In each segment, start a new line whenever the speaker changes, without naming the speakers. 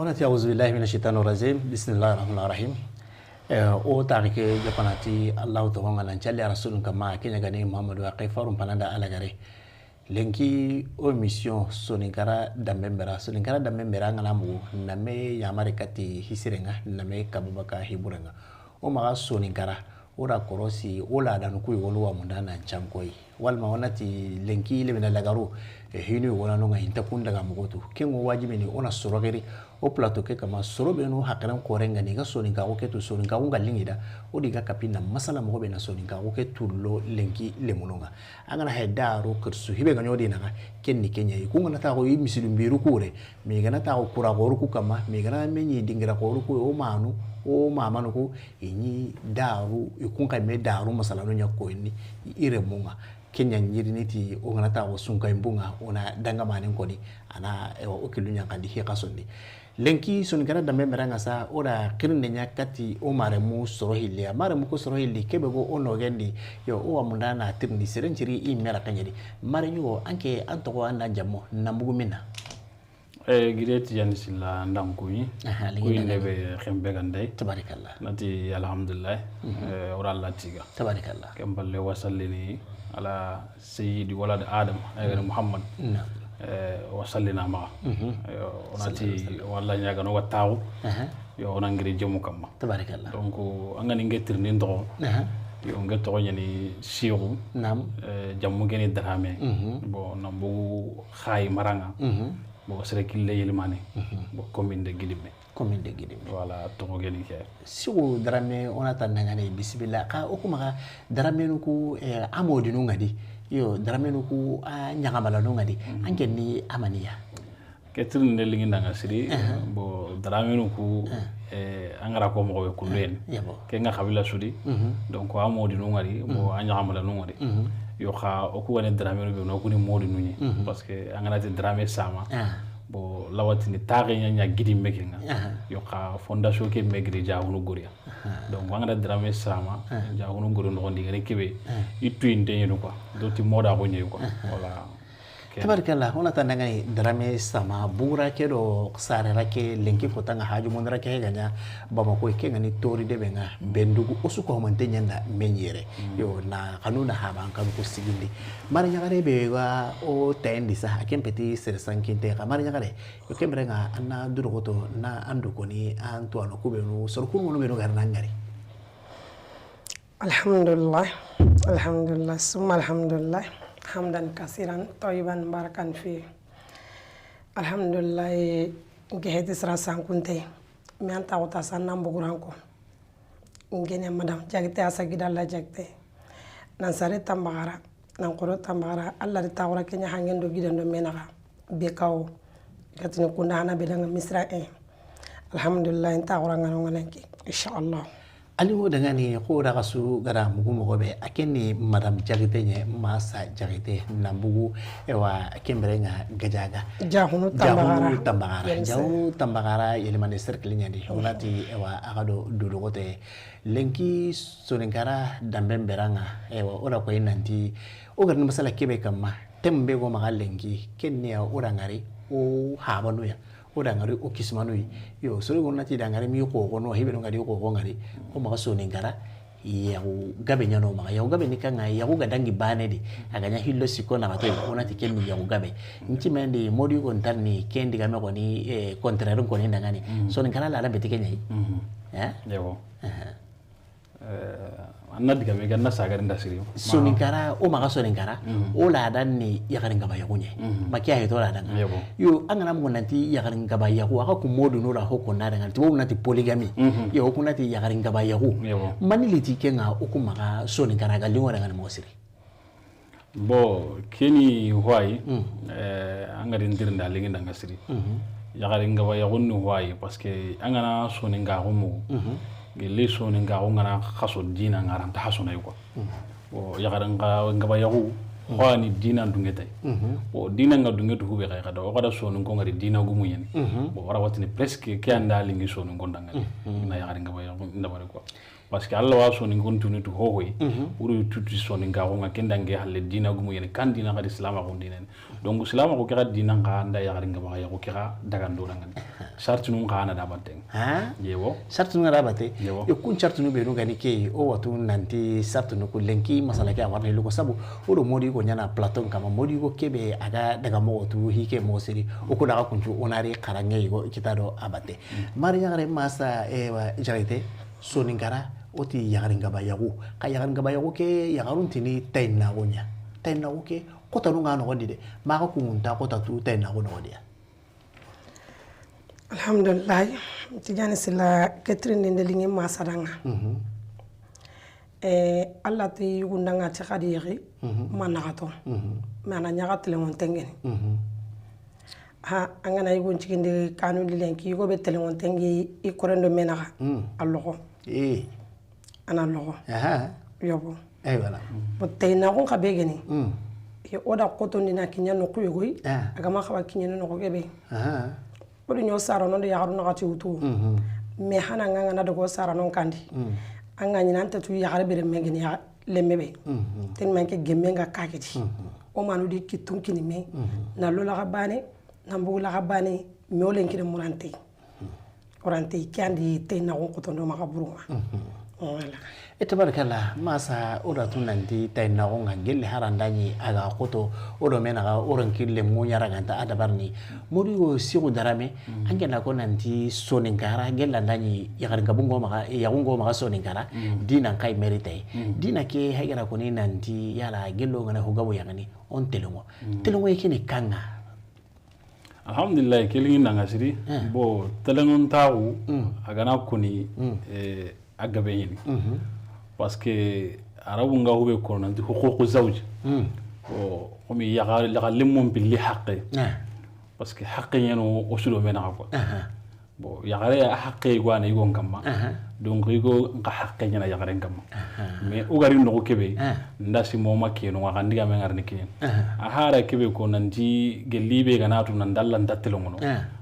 onati auzubillahi minasyaitanir rajim bismillahirrahmanirrahim o tarike japanati allah to ngana challi rasulun kama kenya gani muhammadu aqifarum pananda alagare lenki o mission soninkara dambembera ngana mu name yamare kati hisirenga name kababaka hiburenga o maga soninkara ora korosi ola dan kuy wolu wa mundana chankoi walma onati lenki le bena lagaru hinu wona no nginta kunda ga mugoto kengo wajibi ni ona sorogeri o plateau ke kama sorobe no hakaran korenga ni ga soninka o ketu soninka unga lingida o diga kapina masala mo be na soninka o ketu lo lenki le munonga angana hedaro kursu hibe ga nyodi naga kenni kenya yi kunga ta ko yi misilum biru kure mi ga na ta ko kura ko ruku kama mi ga na menyi dingira ko ruku o manu o mamanu ko inyi daru ikunka me daru masala no nyakko ni ire munga kenya nyiriniti o ngana ta o sunka imbunga ona danga manen kodi ana o kilunya kandi hi kasondi lenki sonikara dambe meranga sa ora kirinde nyakati o maremu soro hilya maremu ko soro hilli kebe go ono gendi yo o amunda na tirni serenjiri i mera kanyedi marenyo anke antoko anda jammo nambugu minna
gireti yanisilla ndankuyi kuyi nebe khembe gandai
tabarakallah
nati alhamdulillah ora latiga
tabarakallah
kemballe wasallini ala sayyidi walad adam ayga muhammad wasallina ma onati walla nyaga no wattaw yo onangiri jemu kamma
tabarakallah
donc angani ngetirni ndo yo ngeto nyani siru
nam
jammu geni drame bo nambu khay maranga bo sere kille yelmane bo commune de Gidimbe wala to geni ke
siru drame onata nangane bismillah ka okuma drame nuku amodi no ngadi yo dramenu ku nyagamala no ngadi anke ni amaniya
ketrin ne lingi nanga siri bo dramenu ku angara ko mo ko len ke nga khabila sudi donc amodi no ngadi bo nyagamala no ngadi yo kha o ku wone dramenu be no ku ni modi no ni parce que angana te drame sama bo lawati ni tare nya Gidimbe kenga yo kha fondation ke megri jaawunu goria donc wangada drame sama jaawunu goria no ndi ngene kebe itu inde yenu quoi doti moda ko nyew quoi wala
tabarakallah ona tananga ni drame sama bura ke do sare rake lenki fotanga haju mondra ke ganya baba ko ke ngani tori de benga bendugu osuko mante nyanda menyere yo na kanuna haba kan ko sigindi mara nyagare be wa o tendi sa akempeti ser sankinte ka mara nyagare yo kembrenga anna durogoto na andu ko ni anto ano kubenu sorkun wono beno garna ngari
alhamdulillah summa alhamdulillah hamdan kasiran tayyiban barakan fi alhamdulillah ngeheti sra sankunte mi anta wata sannan buguranko ngene madam jagte asagida la jagte nan sare tambagara nan qoro tambagara alla ta wara kenya hangendo gidando menaga be kaw gatini kunda hana be danga misra alhamdulillah enta wara ngano ngalenki inshallah
ali wo daga ni ko daga su gara mugu mo be akeni madam jagite nye masa jagite nambugu ewa kembrenga gajaga jahunu tambagara yelimane circle nyandi onati ewa agado dudugote lenki soninkara dambemberanga ewa ora ko inanti o garni masala kebe kamma tembe go maga lenki kenya ora ngari o habanu ya oda ngari o kismanu yo sori gonna ti dangari mi ko gono hibe ngari ko ngari o ma so ni ngara ya gabe nyano ma ya gabe ni kanga ya ga dangi bane di aganya hillo siko na bato ona ti kenni ya gabe nti mende modi ko ntanni kendi game ko ni contraire ko ni ndangani so ni ngara la beti kenya
yego anna diga me ganna sagar ndasiri
so ni ngara o ma so ni ngara o la dan ni ya garin gaba ya kunye makiya he to la dan yo angana mo nanti ya garin gaba ya ku aka ku modu no ra hoko na dan to nanti polygamy yo ku nanti ya garin gaba ya ku mani liti kenga o ku maka so ni ngara ga lingo dan mo siri
bo keni hoy angari ndirnda lingi ndanga siri ya garin gaba ya kunni hoy parce que angana so ni ngara mo gele so ni ngara ngana khaso dina ngara ta hasuna yuko o ya garin gaba ya ku ni dina dungete o dina nga dungetu hube kay kada o kada so ngo ngari dina gumu yen bo wara watini presque ke anda lingi so ngo ndanga na ya garin gaba ya ndabare ko parce que Allah wa sonin kontuni to hohoy uru tuti sonin ga ko kendange halle dina gumu yene kan dina ga islam ko dinen donc islam ko kira dina ga nda ya garinga ba ya ko kira daga ndo dangan shartu nun ga na da batten
ha
yewo
shartu nun ga batte e kun shartu nu be no gani ke o watu nanti shartu nu ko lenki masala ke awarne lugo sabu o do modi ko nyana platon kama modi ko kebe aga daga mo tu hike mo siri o ko daga kunju onari karange go kitado abate mari yagare masa wa jarite soningara oti yagaringa ba yago ka yagaringa ba yago ke yagarun tini tayna gonya tayna go ke kota nunga no gondide maka kunta kota tu tayna go no dia
alhamdulillah tijani sila ketrin ndelingi masadanga Allah ti yugundanga ti khadiri managato mana nyagatle mon tengeni ha angana yugun cikinde kanu dilenki yugo be telengon tengi I korendo menaga allogo ana logo yobo
wala
botte na ko kabegeni e oda kotoni na kinya no kuyogoy agama khaba kinya no ko gebe odi nyo saro no ya haruna gati utu me hana nganga na dogo saro non kandi anga nyina anta tu ya harbe megeni ya lemebe ten manke gemenga kaketi o manu di kitun kini me na lola gabane na mbula gabane me olen kire murante orante kandi te na ko to no makaburuma wala
etabarkala masa ora tunanti tayna ko ngel harandani aga koto odo menaga oron kille munyara ganta adabarni muri go sigo darame angena ko nanti soningara gelandani yagar gabungo maka yagungo maka soningara dina kai merite dina ke hagera ko ni nanti yala gello ngana ho gabo yangani on telongo yekini kanga
alhamdulillah kelin nanga siri bo telengon tawu agana kuni agabe yini parce que arabu nga hube ko nanti huququ zawj o komi yaga lemon billi haqqi parce que haqqi yeno osulo mena ko bo yagare haqqi gwana yigon kamma donc yigo nga haqqi nyana yagare kamma mais o gari no kebe ndasi moma keno nga ndiga me ngarni kinen a hara kebe ko nanti gelibe ganatu nan dallan dattelo ngono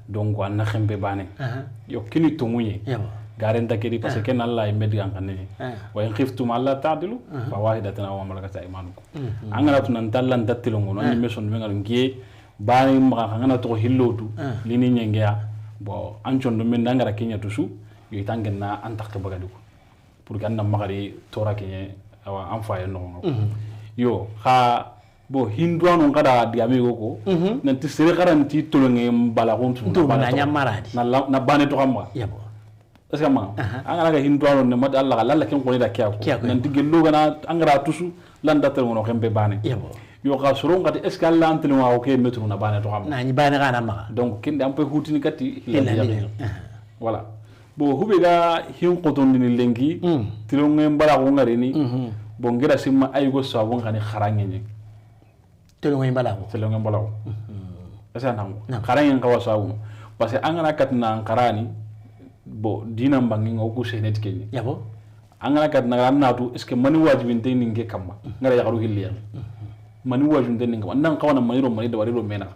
donc anna khembe bane yo kini to munye garen takiri parce que Allah imedi angane wa in khiftum alla ta'dilu fa wahidatan aw malakat aymanukum angana tunan dallan dattelo ngono ni meson me ngal ngie bani ma ngana to hillotu lini nyengea bo anchon do men dangara kenya tusu yo tangenna antak bagadu pour ganna magari tora kenya awa amfaye no yo kha bo hindwano ngada diame goko nanti sere garanti tolonge mbala gontu
na nyamaradi
na bane to xamma
yabo
est-ce que ma angara ga hindwano ne mat Allah ken ko ni da kya ko nanti gello gana angara tusu landa tel ngono xembe bane
yabo
yo ka soro ngati est-ce que Allah antene wa ko metru na bane to xamma
na ni bane gana ma
donc kende am pe hutini kati voilà bo hube ga hin qoton ni lengi tilonge mbala ko ngari ni bo ngira simma ay go sabu ngani kharange ni
telonge mbala ko
asa nango kharange ngawa sabu parce que angana katna karani bo dina mbangi ngoku senet kenni
yabo
angana katna annatu est ce que mani wajibin te ninge kamma ngara yakaru hilliya mani wajibin te ninge nan kawana mani da wariro mena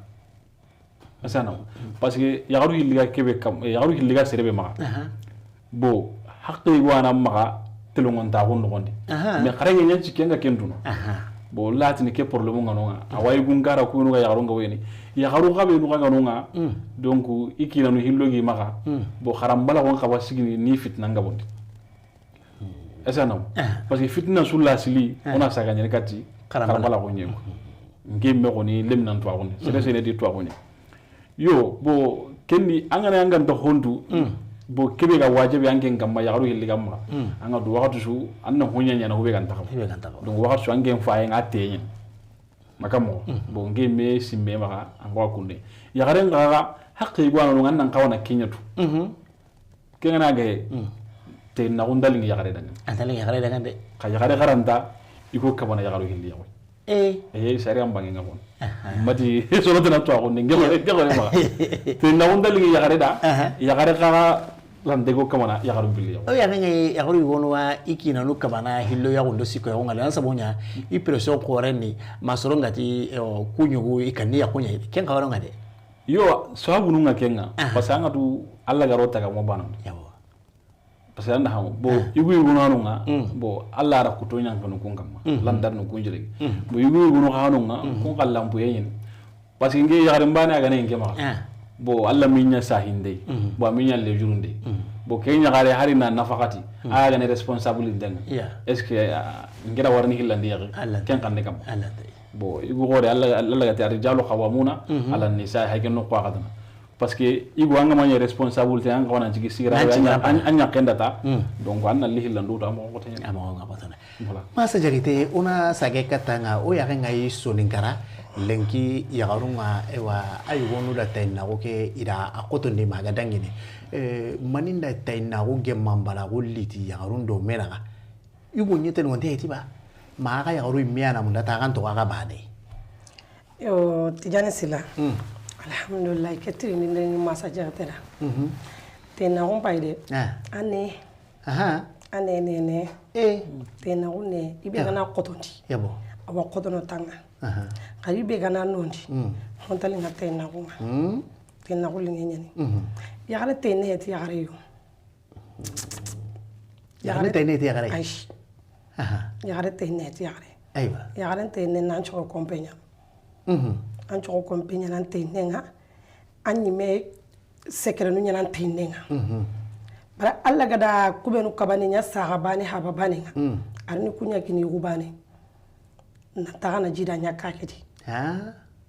asa nango parce que yakaru hilliya kebe kam yakaru hilliya serebe ma bo haqqi wana ma telongon ta gon ngondi mais kharange nyanci kenga kenduno bo latini ke problème ngano away gungara ko nuga yagaru nga weni yagaru gabe nuga ngano nga donc ikina no hillogi maka bo kharambala ko khaba sigini ni fitna nga bondi esa nam parce que fitna sulla sili ona saga nyane kati kharambala ko nyego ngemme ko ni lemnan to ko ni sere di to ko ni yo bo kenni angana nganta hondu bo kebe ga wajibi angen gamma yagaru hilli gamma anga du wakatu su anna hunya nyana hube kan takam donc wakatu angen faaye ngate makamo bo ngeme simbe maka angwa kunde yagare ngaga haqqi gwana no ngannan kawana kenyatu kengana gae te na undali ngi yagare dangan
de
ka yagare garanta iko kabana yagaru hilli yawo sari am bangi ngabon mati solo tena to ko ngelo ma te na undali ngi yagare da yagare kaga landego kamana yagaru billi
o ya ngi yagaru wonwa ikina no kabana hillo ya gondo siko ya ngala sabonya I presso koreni masoro ngati kunyugo ikani ya kunya ken ka waronga de
yo sababu nunga kenga pasanga tu alla garota ka mo bana
yabo
parce que anda hamu bo igu nganunga bo alla ra kuto nyang kanu kun kamma landar no kunjire bo igu nganunga kun kallam bu yen parce que ngi yaare mbane aga ne ngema bo alla minya sahinde bo minya le jurunde bo kenya gare hari na nafaqati aga ne responsable den est ce que ngira warni hillandi yaqi ken kan ne kam bo igu gore alla ga tari jalo khawamuna ala nisa hay ken no kwa kadana parce que igu anga manya responsabilité anga wana jigi sigira anya kendata donc anna lihillandu to amo ngotanya
amo ngabotana masa jarite una sage katanga o ya nga yiso ninkara lenki ya garunga ewa ayugonu da tayna oke ira akoto ndi magadangine maninda tayna oge mambala goliti ya garundo meraga yugo nyete no ndeti ba maaga ya garu miana munda ta kan to aga bade
yo tijani sila alhamdulillah ketiri ni ndeni masa jagatera tena on paide ane ane ne tena une ibe kana kotonti
yabo
aba kotono tanga kali be kana nondi hontali na tena kuma tena ko lingenyani ya gare tena heti ya gare yo
ya gare tena heti ya gare
aish ya gare tena heti ya gare
aiwa
ya gare tena nan choko kompenya an choko kompenya nan tena anyi me sekere nu nyanan tena bara alla gada kubenu kabani nya sahabani hababani arni kunya kini yubani na tagana jida nya kakedi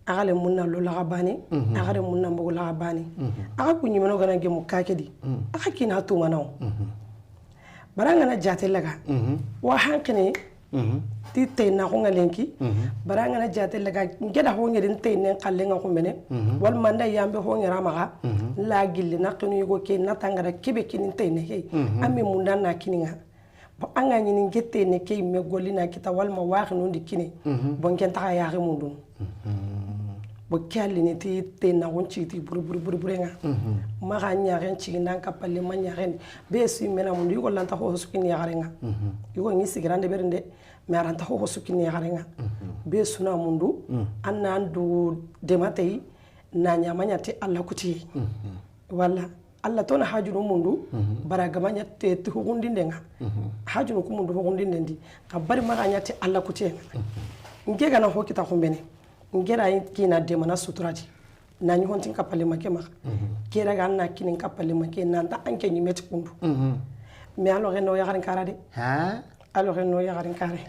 agale munna lo lagabani agale munna mbogo lagabani aga kunyi meno gana gemu kakedi aga kina to manaw baranga na jate laga wa hankene ti tayna ko ngalenki baranga na jate laga ngeda ho ngedin tayne kallenga ko mene wal manda yambe ho ngera maga la gilli na kunu yugo ke na tangara kebe kinin tayne he amme munda na kininga bo anga nyini ngette ne ke me golina kita wal ma waxi no ndikini bon ken ta yaare mundum bo kalli ni ti tayna won ci ti buru nga ma ga nyaaren ci nan kapalle ma nyaaren be su mena mundu yugo lanta ho sukini yaare nga yugo ngi sigrande bernde me aranta ho sukini yaare nga be suna mundu anna andu dematei na nyamanya ti alla kuti wala alla tona hajunu mundu bara gamanya te hugundinde nga hajunu ku mundu hugundinde ndi ka bari maganya ti alla kuti nge gana ho kita kumbene ngera kina demana suturati na nyi hontin kapale make maka kera ga na kinin kapale make na ta anke nyi meti kundu me alo reno ya garin karade alo reno ya garin kare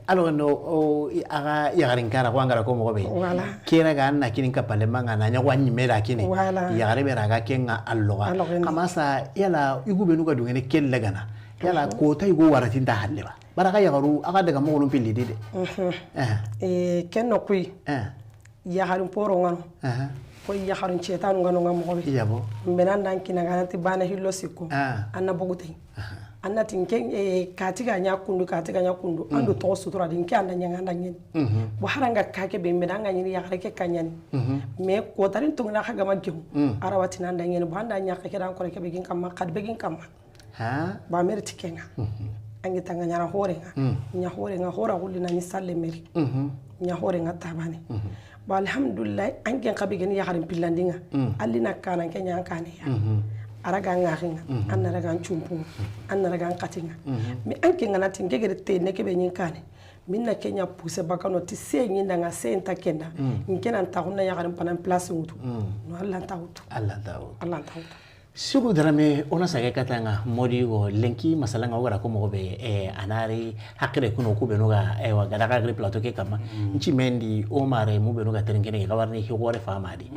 alo reno o aga ya garin kara ko ngara ko mo be kera ga na kinin kapale manga na nya wanyi mera kini ya gare bera ga kenga allo kamasa yala igube nuga dungene kelle gana yala ko tay go waratin da hallewa baraka ya garu aga daga mo golum pilli dide
kenno kuy ya garin poro ngano ko ya garin cetanu ngano ngam mo be
yabo
menanda kina ganati bana hillo sikko anna bogutay anna tinke katiga nya kundu ando to sutura dinke anda nyanga nyen bo haranga kake be menanga nyini ya gareke kanyani me ko tarin tungna kaga maggehu arawati nanda nyen bo anda nya kake dan ko reke begin kamma kad begin kamma ba mer tikenga angi tanga nyara horenga nya horenga hora hulina ni salle meri nya horenga tabane ba alhamdulillah angen kabegen ya garin pillandinga allina kana kenya kane ya araga ngahinga anna raga chumpu anna raga katinga mi anke ngana tingegere te ne kebe nyinkane minna kenya pousse bakano ti se nyinda nga senta kenda nkena ntahuna ya garin panan place mutu no Allah tawutu
sugu darame ona sage katanga modi go lenki masalanga ogara ko mo be anari hakire kuno ku benuga wa gadaka gri plateau ke kama nchi mendi o mare mu benuga terengene ga warni hi gore famadi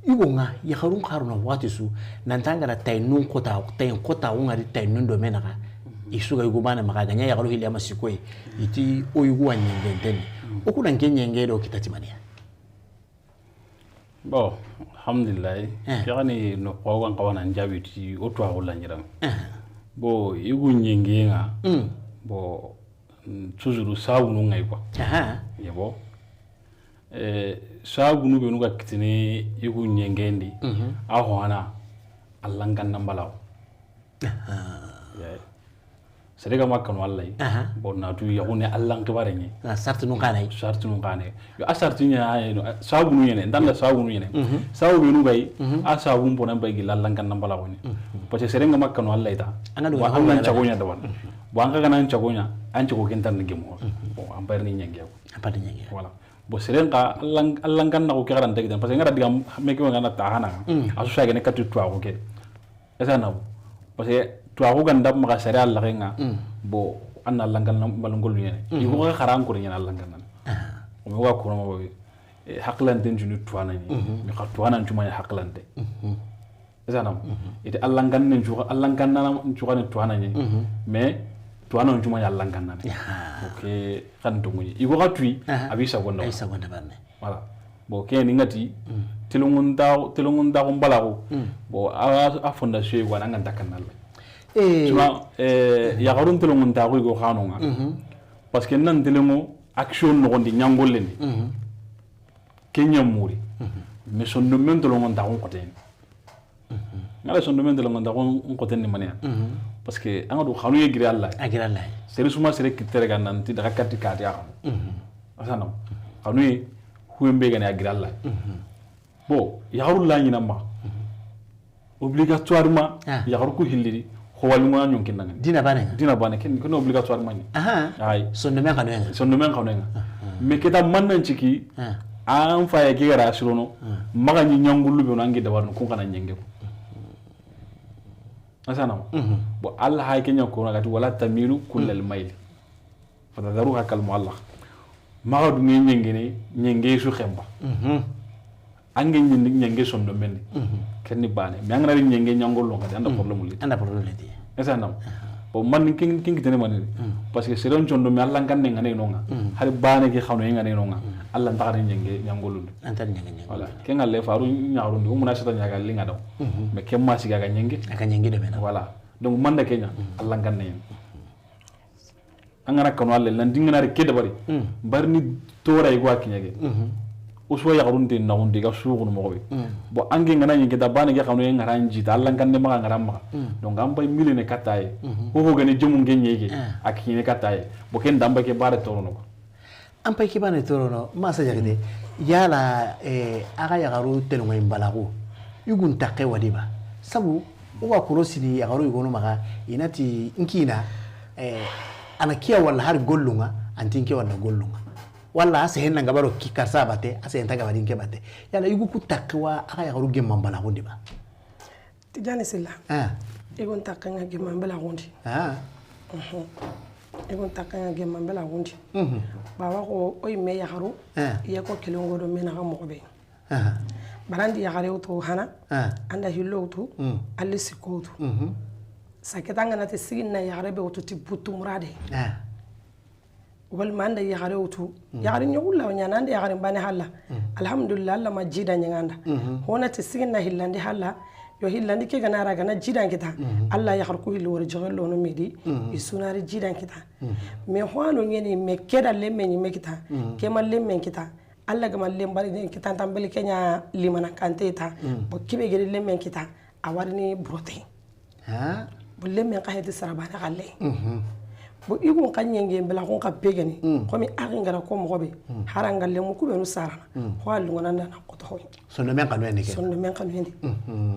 igonga ya harun haruna watisu nantangara taynun kota ungari taynun do menaga isuga yugubana makaganya ya garu hili ama sikwe iti o yuguwa nyengenteni okuna ngenyenge do kitatimania
bo alhamdulillah yani no kwawan kawana njabiti otu awula nyiram bo igu nyengenga bo tuzuru saunu ngai kwa yebo saunu be nuga kitini igu nyengendi aho ana allangan nambalaw serega makkanu Allah bon natu yagune Allah ngibare ni
sartu nun kane
yo asartu nya no sabu nu yene ndanda sabu nu yene sabu nu gai asabu mbona bai gi Allah kan nambala woni parce que serega makkanu Allah ita wa Allah chagonya da wan bo anga kana chagonya an chago kentan ni gemo bo am bar ni nyangé voilà bo serega Allah kan na ko kiran tagi parce que ngara diga me ko ngana tahana asu sa gene katu tuwa ko ke esa na parce que tuwa kan dab maka sari Allah nga bo anna Allah kan balungol yene yugo ka kharan ko nyana Allah kan o me wa ko ma bo haklan den junu tuwa na ni mi ka tuwa nan tuma haklan de esa na ite Allah kan nen juga Allah kan na juga ne tuwa na ni mais tuwa nan tuma Allah kan na ok kan to muni yugo ka tui abisa gonda
banne
voilà bo ke ni ngati telungun daw mbalago bo a fondation ko nan kan kanal tuma ya garun telungun daw go khanonga parce que nan telungu action no gondi nyangol lendi kenya muri mais son no men telungun daw ko ten ngala son no men telungun daw ko ten ni mania parce que an do khanu yegri Allah sere suma sere kitere ga nan ti daga katti kati ya asana khanu huembe ga na agri Allah bo yagarul la nyina ma obligatoirement yagar ko hilliri ko waluma nyon kin nanga
dina bane
ken ko obligatoirement ni
ay sonno men
nga me keta mannan ciki an fa ya gera sirono maga ni nyangulu be nangi da warno ko kana nyenge ko asana bo Allah hay kenya ko ngati wala tamilu kullal mayl fa tadaruha kal muallaq maga du nyenge su xemba ange nyenge sondo men kenni bane mi angana ri nyenge nyangolo ngati anda problème li esa nam bo man king tene man parce que c'est don chondo mi Allah kan ngane nonga har bane gi xawno ngane nonga Allah taxari nyenge nyangolo
antal nyenge
voilà kenga le faru nyaaru ndi umuna seta nyaga li ngadaw mais kemma siga ga nyenge
aka nyenge de mena
voilà donc man da kenya Allah kan ne angana kanu Allah lan dingana ri kede bari barni toray go akinyege uswa ya garunte na undi ga suugu no mobe bo ange ngana nyenge da bane ga xamno ngara nji da Allah kan ne ma ngara ma donc am bay milene kataye ho gane jemu ngenyege akine kataye bo ken damba ke bare torono ko
am pay ke bane torono ma sa jagde yala aga ya garu telu ngai balago yugun takke wadiba sabu uwa kurosini ya garu yugono maga inati nkina ana kiya wala har gollunga antinke wala gollunga wala ase henna ngabaro kikarsa bate ase entaga badinke bate yala yugu kutakwa aka ya garu gemma balago diba
tijani silla egon takanga gemma balago ndi egon takanga gemma balago ndi baba ko oy me ya garu ya ko kelongo do mena ga mobe barandi ya garu to hana anda hillo to alli sikoto saketanga na tisigin na ya garu be to tibutu murade wal manda ya garu to ya garu nyulla wanya nanda ya garu bane halla alhamdulillah Allah majida nyanganda hona tisigin na hillandi halla yo hillandi ke ganara gana jidan kita Allah ya harku hillo wor jogelo no medi isunari jidan kita me hoano ngeni me keda lemme ni me kita ke mal lemme kita Allah ga mal lembari kita tambali kenya limana kanteta bo kibe gede lemme kita awarni brote bo lemme ka hedi sarabana galle bo igun kanyenge bela kon ka begani komi agingara ko mogobe haranga lemu kube no sarana hwalu ngonanda na koto hoy
sonno men kanu ene ke
sonno men kanu ende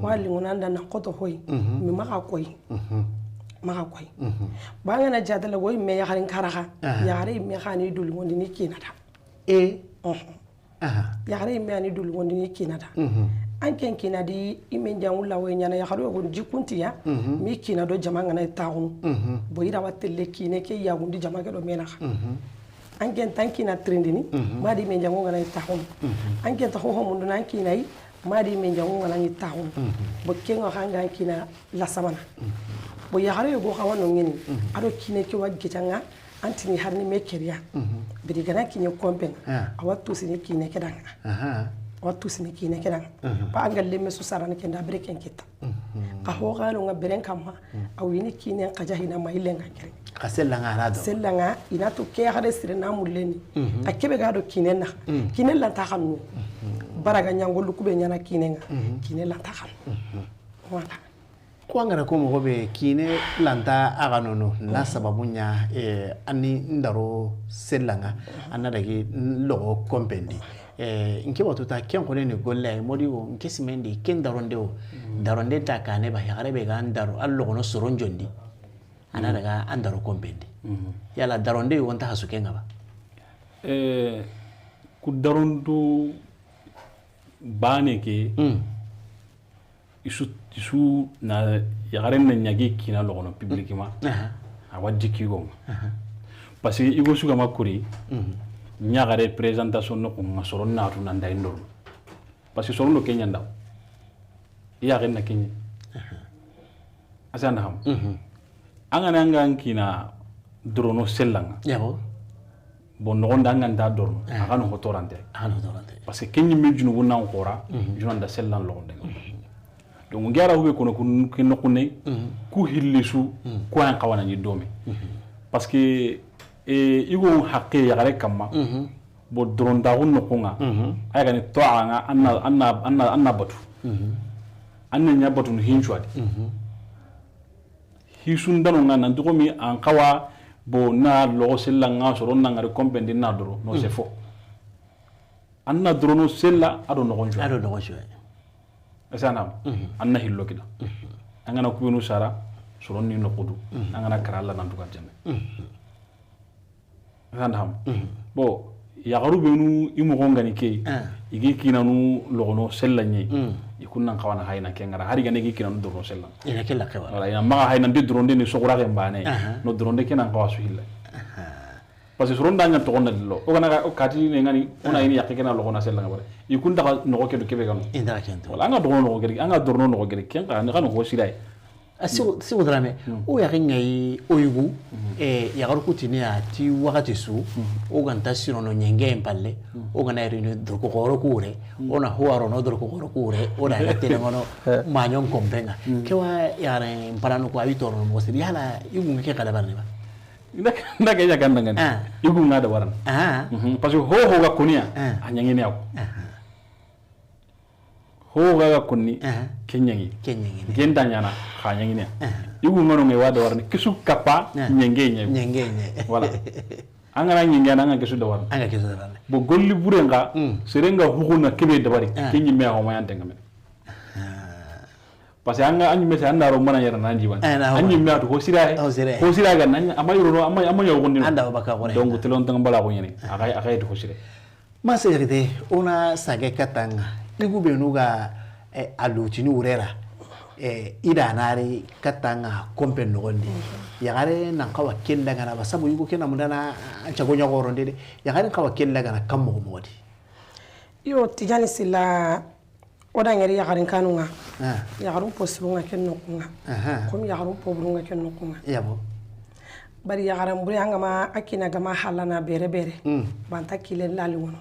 hwalu ngonanda na koto hoy mi maka koy banga na jadala woy me ya harin karaha ya hare me khani dul ngondi ni kinata ya hare me ani dul ngondi ni kinata anken kinadi imen jangula woy nyana ya haro gon jikunti ya mi kinado jamanga na taunu bo ira watelle kine ke ya gundi jamaga do mena anken tankina trendini madi men jango na taunu anken ta ho mundu nan kinai madi men jango na taunu bo kengo hanga kina la samana bo ya haro go khawano ngini ado kine ke wajjitanga antini harni mekeriya bidi gana kine kompen awattu sini kine kedanga wattu sini kine kedan ba angal lemme su sarana kenda breken kita ka ho galo nga beren kamma awini kine qajahina ma ilenga kire
ka sellanga rado
sellanga ina to ke hade sirena muleni akebe gado kine na kine la ta xamnu baraga nyangol ku be nyana kine nga kine la ta xam wala
ko angara ko mo be kine lanta aganono na sababunya ani ndaro selanga anadagi logo kompendi nke watuta ken ko ne golle modi o nke simendi ken daronde ta kane ba yare be ga ndaro allo no soronjondi anadaga andaro kompendi yala daronde wonta hasuke ngaba
ku darondu bane ke isu na yagaren na nyagi kina logono publiquement awadji kigo parce que igo suga makuri nyagare présentation no ko soron na tu nan day ndor parce que soron do kenya ndaw yagaren na kenya asana ham angana ngan kina drono sellanga
yabo
bon no onda nganda dorno akano hotorante parce que kenya mi junu wona ngora junanda sellan logonde donc ngara hube kono kunno kunne ku hillisu ko an kawana ni domi parce que igo hakke ya gare kamma bo dronda wonno kunga ay gani to anga anna batu anna nya batu no hinchwadi hisun dano ngana ndugomi an kawa bo na lo sella nga so ron ngare kompendi na doro no se fo anna doro no sella ado no gonjo asana anna hillo kida angana kubinu sara so ron ni no kudu angana karalla nan duga jame asana bo ya garu benu imu gongani ke igi kinanu logono sella nyi ikunnan kawana hayna kengara hari gane igi kinanu doro sella
ina kella kewa
wala ina maga hayna de dronde ni sogura ke mbane no dronde kenan kawasu hilla parce que soron danya to gonna dillo o kana o kati ne ngani ona ini yakke na logona sella ngabare ikun daga no ke do kebe gano
inda kento
wala anga dono no geri anga dorno no geri ken ka ne kanu ho sirai
si wodrame o ya ngai oyugu ya garu kutini ati wakati su o ganta sino no nyenge mpalle o gana rini do ko goro kure ona huaro no do ko goro kure o da tele ngono manyon kompenga kewa ya re mparano ko abitoro no mosiri hala yugu ngeke kada barne ba
ndaka ya ganda ngani yugu ngada waran parce que ho ga kunia anyangi ne ako ho ga kunni kenyangi genda nyana khanyangi ne yugu ngono ngai wada warni kisu kapa nyenge wala angana nyenge anga kisu da warni bo golli burenga serenga hukuna kebe dabari kenyi me ho mayante ngame parce que anga anyi mesa andaro mana yara nanji wan anyi me atu ho sira ga nanya amayuro no amayo gondi
anda baka gore
donc telon tang bala ko nyene akay to ho sira
masiride una sage katanga ligu benuga alutini urera ida nari katanga kompen nogondi yagare nan kawa kella gana basabu yugo kena mundana chago nyogoro ndede yagare kawa kella gana kammo modi
yo tijani sila oda ngari yagare kanunga yagaru posbunga kenno kunga kom yagaru pobrunga kenno kunga
yabo
bari yagare mburi hangama akina gama halana bere banta kile lali wono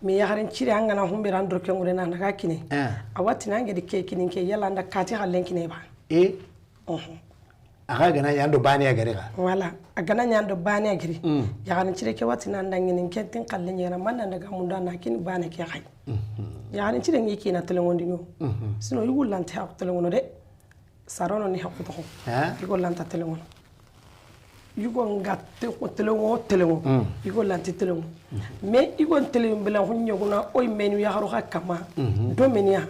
mi yagarin cire hangana humbira ndor kengure na naga kine awati nange de ke kinin ke yalla nda kati hallen kine ba
aga gana yando bani ya gare ga
wala agana nyando bani ya gari yagarin cire ke wati nan dangin ke tin kallen yana man daga munda na kini bani ke kai yagarin cire ngi kina telengondi no sino yugulante hak telengono de sarono ni hakku to yugulante telengono yugo ngatte ko telengo yugo lanti telengo mais yugo telengo bela hunyo guna oy menu ya haru hakama do menia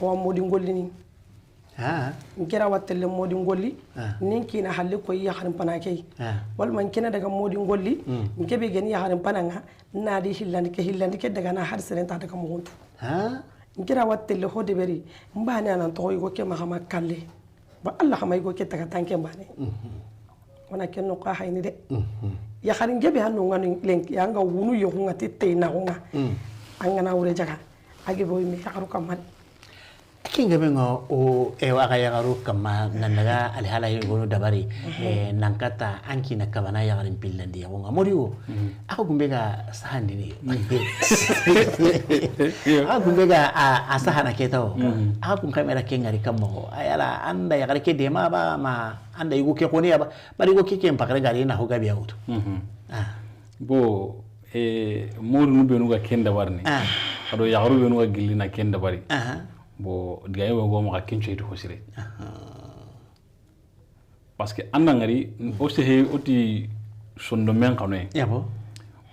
o modi ngolini ngera watelle modi ngolli ninki na halle ko ya harin panake wal man kina daga modi ngolli ngebe gani ya harin pananga nadi hillandi ke daga na har serenta daga muguntu ngera watelle hode beri mbane anan to yugo ke mahama kalle ba Allah xamay go ke taga tanke mbane wana kenno ka hayni de ya xarin gebe hanu ngani lenk ya nga wunu yo nga tete na nga angana wure jaga agi boy mi xaru kamal
kinga bengo o aga ya garu kama nanaga alhala yono dabari nankata anki na kabana ya garin pillandi ya nga moriwo ako gumbega sahandi ni ako gumbega asahana keto ako kamera kengari kamo ayala anda ya garike dema ba ma anda yugo ke koni ba bari go ke mpakare gari na hoga biya utu
bo modu nu benu ga kenda warni ado ya garu benu ga gilli na kenda bari bo diga yo go ma kin ceytu ko sire parce que andangari o sehe oti sondo men xamne
yabo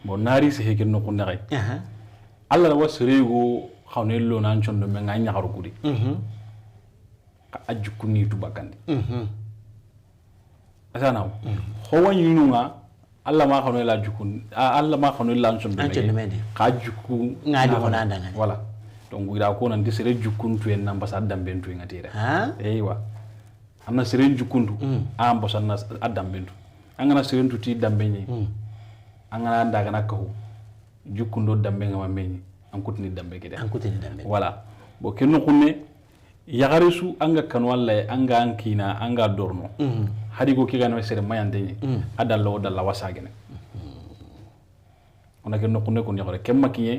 bo nari sehe ken no ko naxay alla la wasere go xawne lo nan sondo men nga ñaxaru kudi ka ajju ni tu bakandi asana ho wani nunga alla ma xawne la jukun alla ma xawne la sondo men ka jukku
ngadi ko nandanga
voilà donc ira ko nan disere jukuntu en ambassade dambentu ngatira eywa amna seren jukuntu ambassade na adambentu angana seren tuti dambenyi angana ndaga nakahu jukundo dambenga mamenyi ankutini dambe gede
ankutini dambe
voilà bo kenno kunne yagaresu anga kanwalla anga ankina anga dorno hadi go kigano sere mayandenyi adallo dalla wasagene on a ke no kunne ko nyore kemma kiye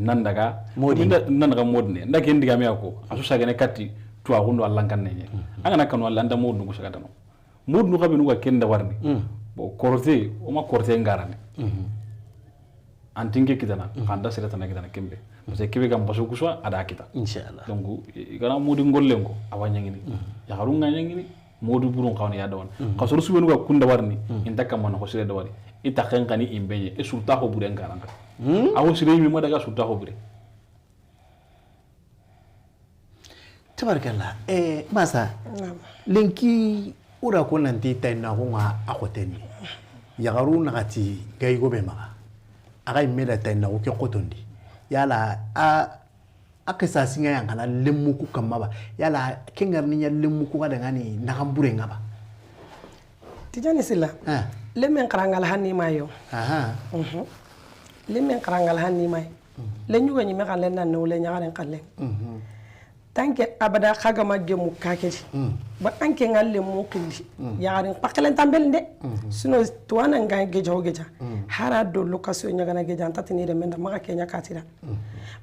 nandaga modne ndake ndiga mi ako asu sagene katti to agundo Allah kan nenye anga nakano Allah nda modnu ko sagata no modnu gabe nuga kenda warni bo korte o ma korte ngarane antinge kitana kanda sere tan kitana kembe parce que kebe gam basu kuswa ada kita
inshallah
donc igana modi ngollengo awanyangini ya harunga nyangini modu burun kawne ya dawon kasoro subenu ga kunda warni intaka man ko sire dawari ita kankani imbenye e sulta ko bure ngaranga awo sire mi madaga sulta ko bure
tabarakallah masa lenki ura ko nanti tayna ko nga akoteni yagaru nagati gaygo be maga aga meda tayna ko kotondi yala akesa singa yangana lemuku kamaba yala kengarni ya lemuku kada ngani nakambure ngaba
tijani sila lemen karangal hanni mayo lemen karangal hanni may le nyugo nyime kan len nan le nyaaren kan len tanke abada khaga magge mu kakeji ba anke ngalle mu kili yaaren pakalen tambel de sino tuwana ngai gejo geja hara do location nyaga na geja tatini de menda maga kenya katira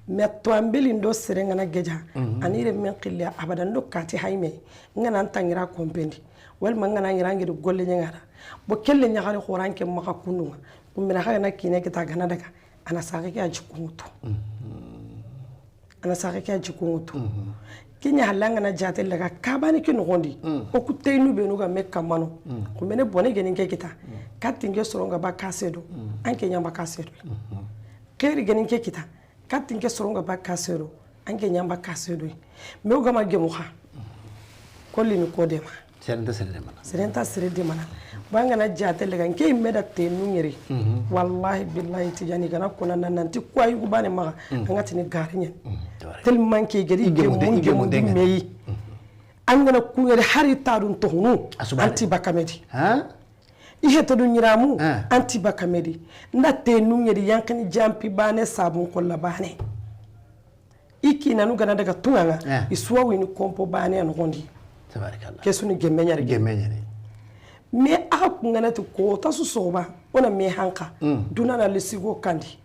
me to ambeli ndo serenga na geja anire men qille abada ndo kati hayme ngana tangira kompendi wal mangana ngira ngir golle nyangara bo kelle nyaare khoranke maka kununga kumina haga na kine kita gana daga ana sake ke ajikungutu ana sake ke ajikungutu kinya halanga na jatel daga kabani kin gondi o kuteynu be nuga mekka mano kumene bone genin ke kita katinge soronga ba kasedo anke nyamba kasedo keri genin ke kita katinge soronga ba kasedo anke nyamba kasedo me o gama gemuha kolli ni kodema serenta serede mana banga na jatel daga nke meda tenu ngeri wallahi billahi tijani kana kuna nanti kwa yugo bane maga ngati ni garinyen tellement ke gari ke mun meyi angana kungere hari tadun tohunu anti bakamedi ihe to dun nyiramu anti bakamedi nda tenu ngeri yankani jampi bane sabun kolla bane iki nanu gana daga tunganga iswa wini kompo bane an gondi tabarakallah kesuni gemenyari me aka kungana to ko tasu soba ona me hanka dunana lisigo kandi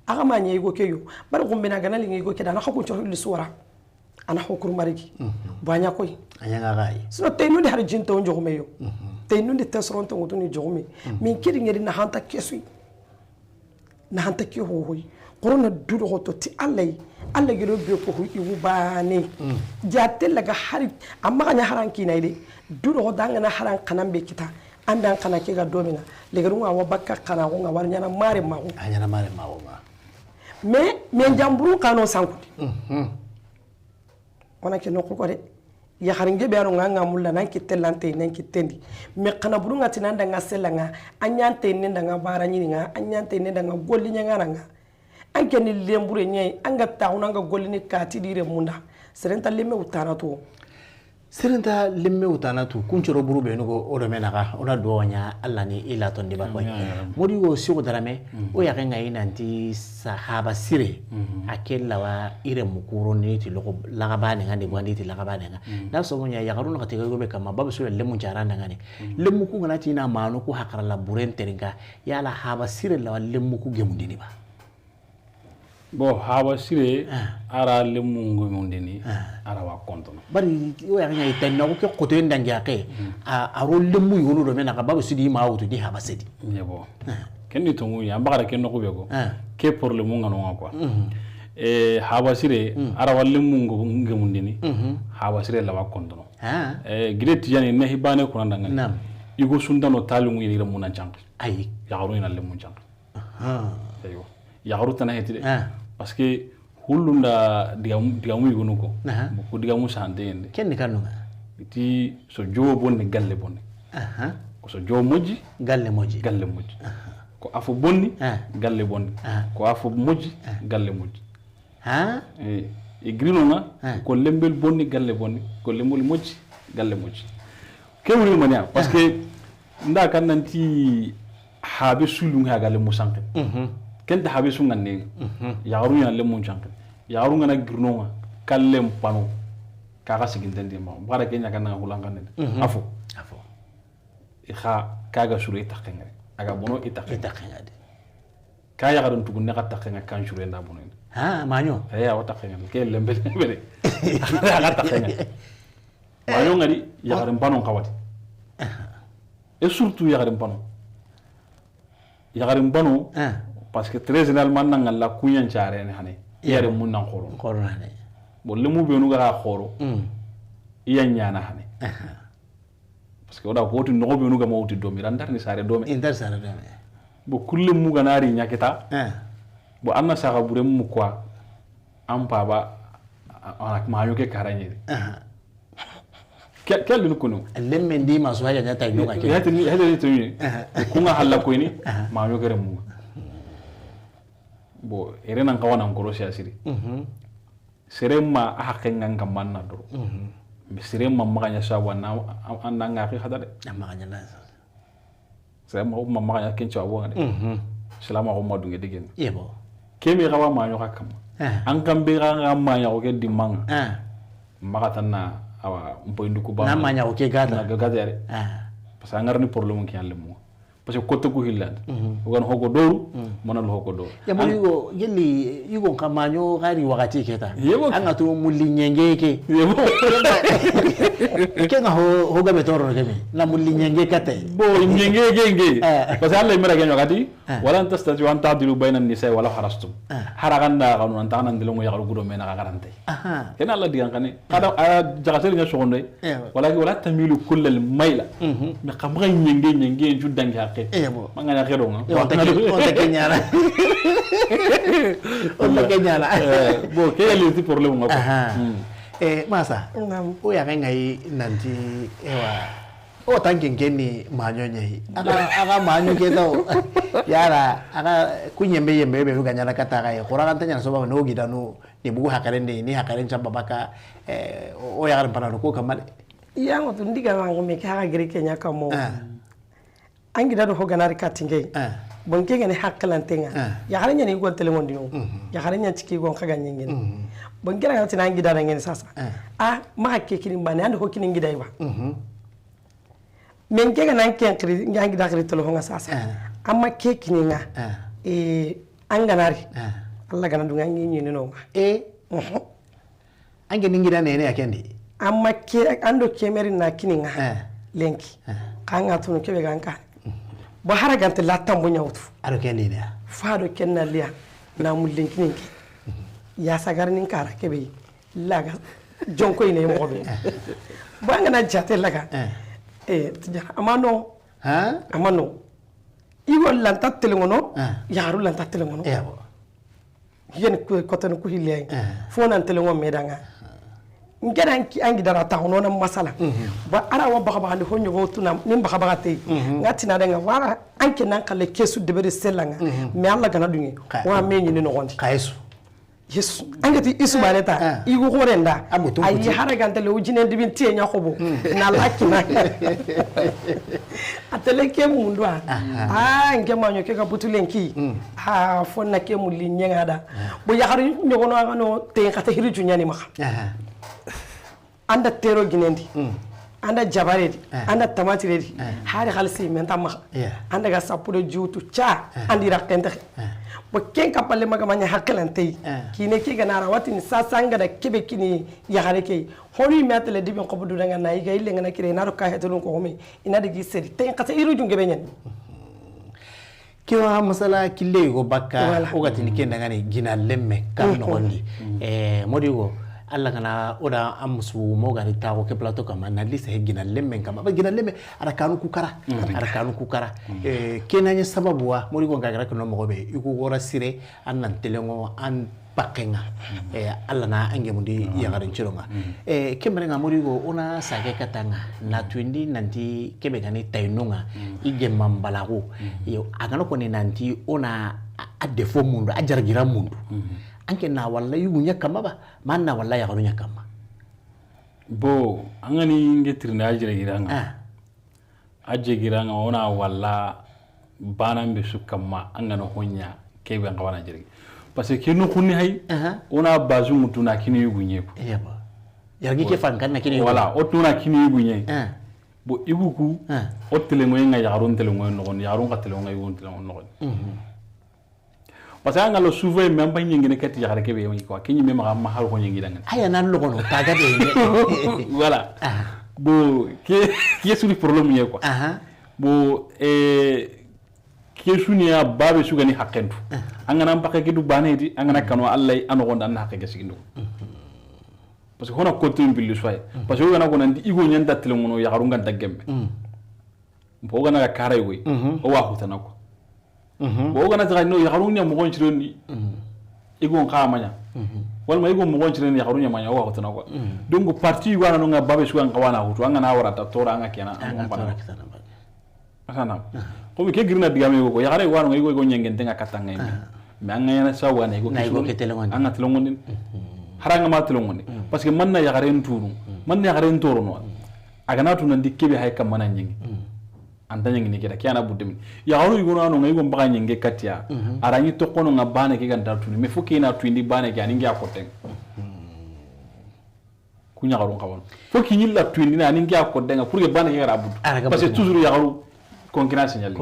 aka manye igo keyo bar gumbina gana lingi igo keda na hakun choro lisura ana hukur marigi banya koy
anya gai
so taynu di har jinto njogo meyo taynu di tesron to ngutuni jogo min kiri ngeri na hanta kesui na hanta ke ho hoy korona dudo hoto ti allay alla gero be ko iwu bane jatel laga hari amma kanya haranki naide dudo ho danga na haran kanan be kita andan kana ke ga domina legaru wa bakka kana ko nga war nyana mare mawo
anyana mare mawo ma
me jamburu kano sankudi ona ke no ko de ya haringe be aro nga mulla nan kitellante nan kitendi me kana buru ngati nan danga selanga anyante ne danga bara nyini nga anyante ne danga golli nyanga nga anke ni lembure nyai anga tauna nga golli ni kati dire munda serenta lemme utanato
serenta lemme utanatu kunchoro buru be nugo oromena ga ona donya alla ni ila ton di bakoy modi go sigo darame o ya nga inanti sahaba sire akella wa ire mukuro ni ti logo lagabane ngandi bwandi ti lagabane nga na so nya ya garuna ka tego be kama babu so lemu jaranda ngani lemu ku ngana ti na manu ku hakara la buren teringa ya la haba sire la lemu ku gemundini ba
bo haba sire ara lemu ngomundini ara wa kontono
bari o ya nga iten na ko ko to ndangi ake a ro lemu yono do mena ka babu sidi ma wutu di haba sidi
yebo kenni to ngu ya mbara kenno ko bego ke pour le mu ngano quoi habasire ara walle mungo ngemundini habasire lawa kondono gide tijani ne hibane ko nandanga
nam
igo sundano talungu yira munan jank
ay
yagaru ina le mun jank ayo yagaru tana hetide parce que hulunda digamu igunu ko ko digamu sande ende
kenni kanunga
ti so jowo bonne galle bonne ko so jowo moji
galle moji
ko afo bonni galle bonni ko afo moji galle moji e grinonga ko lembel bonni galle bonni ko lembol moji galle moji kewri mania parce que nda kan nanti habe sulung ha galle musanke kenta habe sunganne yagaru ya lemon chanke yagaru ngana grinonga kallem pano kaga sigindende ma bara kenya kan hulangane afo ikha kaga suru itakengare aga bono itakengade kaya garon tugunne ka takenga kan suru nda bono
maño
ya wata kenga ke lembel bele aga takenga maño ngari ya garon banon kawati et surtout ya garon banon parce que très généralement nan la kunyan chare ne hane yare mun nan khoro
hane
bolle mu be nu ga khoro iya nyana hane parce que oda ko no be nu ga mawti domi randar ni sare domi
indar sare domi
bo kulle mu ga nari nyakita bo anna saka bure mu quoi ampa ba ana ma yoke karanye quel lu kono
lemme ndi ma so haya nyata no ga ke
hede to ni ku nga halla ko ni ma yoke re mu bo erena kawana ngoro sia siri serema hakenga ngamanna do serema maganya sawa na anda ngaki khadade
maganya na
serema maganya kencho awonga de selama ko madu nge digen
yebo
kemi gawa ma nyoka kam an kambe ga ma nya ko ke dimang magatanna awa mpoindu ku ba
na ma nya ko ke gada
yare parce que ngarni problème ki yalle mo parce que kotte ko hilland ogan hoko doru monal hoko doru
ya mo yugo gelli yugo kamanyo gari wakati keta anga to mulli nyenge ke
yebo
ke nga ho ga betoro kemi na mulli nyenge kate
bo nyenge genge parce que Allah mira ganyo kati wala antastaju an ta'dilu bayna an-nisa wala harastum haraganda kanu anta nan dilongo ya gudo mena garante kena Allah digan kane kada jagatel nga sogonde wala tamilu kullal mayla mi kamra nyenge judanga
bo
mangana xedo nga
on te kenyala
bo ke yeli ti problème nga ko
masa o ya ngai nanti ewa o tanken kenni manyo nyai aga manyo keto yara aga kunyembe yembe be ganyala kata ga khora kan tanya so ba no gidanu ni bugu hakarende ni hakaren chamba baka o ya ran panano ko kamal
iya ngoto ndiga wangu me ka gari kenya kamo an gida do hoganari katinge bon ke ngene hakkalantenga ya haranya ni gol tele ngondi no ya haranya ciki gon kaga nyingen bon gira ngati nan gida ngene sasa ma ke kirin bane ande ko kinin gida iba men ke nan ke kiri ngi gida kiri tele honga sasa amma ke kininga an ganari Allah gana dunga ngi nyini no
an ge ningira ne ne akendi
amma ke ando kemeri na kininga lenki kanga tunu kebe ganka bo haragante la tambo nyawtu
aro kendi ne
faado kenna liya na mullenki ninki ya sagar nin kara kebe laga jonko ine mo be banga na jate laga amano igo lanta telengono yaru lanta telengono yen ko tan ko hilay fo nan telengo medanga ngena angi dara ta hono na masala ba ara wa baka baka ho nyogo tuna nim baka baka te ngati na denga wara anke nan kale kesu de bere selanga me Allah gana dungi wa me nyini no gondi
kaisu
yes angati isu baleta igu horenda ayi haragante le ujine dibin tie nya khobo na lakina atele ke mundwa nge manyo ke ka butulenki fonna ke mulli nyengada bo yakari nyogo no ngano te kata hiri junyani ma anda tero ginendi anda jabaredi anda tamatiri hari khalsi menta ma anda ga sapudo jutu cha andi rakente bo ken kapalle maga manya hakkalante kine ki ganara watini sasanga da kebe kini yagare ke hori metele dibi ko budu nga nayi ga ile ngana kire naro ka hetulun ko homi ina de giseri ten kata iru junge benyen
kewa masala kille go bakka o gatini kenda ngani gina lemme kan nondi modigo alla kana oda amsu mo gari tawo ke plateau kama na lise gina lemme kama ba gina lemme ara kanu kukara kenanya sababu wa modigo ngagara kono mo be iku wora sire annan telengo an pakenga alla na ange mundi yagarin chironga kemere nga modigo ona sage katanga na twindi nanti kebe gani tainunga ige mambalago yo agano koni nanti ona a defo mundu a jargira mundu anke na wallahi wunya kama ba man na wallahi yagarunya kama
bo angani ngetirna ajiragiranga ajiragiranga ona walla banambe sukama angano honya kebe ngawana jirgi parce que no kunni hay ona bazu mutuna kini yugunye ko
yaba yargi ke fan kan na kini
wala o tuna kini yugunye bo ibuku o telengo nga yaron telengo no gon yaron ka telengo yugon telengo no gon parce que angalo souvent même ba nyingine kati yare ke be ko kinyi me ma hal ko nyingi dangan
aya nan lo gono taga be
voilà bo ke suri problème ye quoi bo kesunia babe sugani hakentu angana mpaka kidu baneti angana kanu allai anogonda an hakeke sigindu parce que hona continue billu soy parce que ngana ko nandi igo nyanda telengono ya garunga dagembe bo gana ka karay goy o wa hutana ko bo gana taga no ya garunya mo gon chironi igo ngamanya wal ma igo mo gon chironi ya garunya manya o wa hutana ko donc parti wana no nga babe sugan kawana hutu angana warata tora anga kena ngambana asana ko ke girna digame ko ya gare wano ngai go nyengen tenga katanga mi me anga yana sawa na go
ketelongon
anga telongon haranga ma telongon parce que man na ya gare nturu man na ya gare ntoro no aga na tu nan dikkebe hay kam manan nyengi anda nyengi ni kida kiana budemi ya garo yugo no ngai go mbaga nyenge katia aranyi to kono ngabane ke ganda tu me fuki na tu indi bane ke aningi akoten kunya garo ngawon fuki nyilla tu indi na aningi akoten pour que bane ke gara budu parce que toujours ya garo konkina signal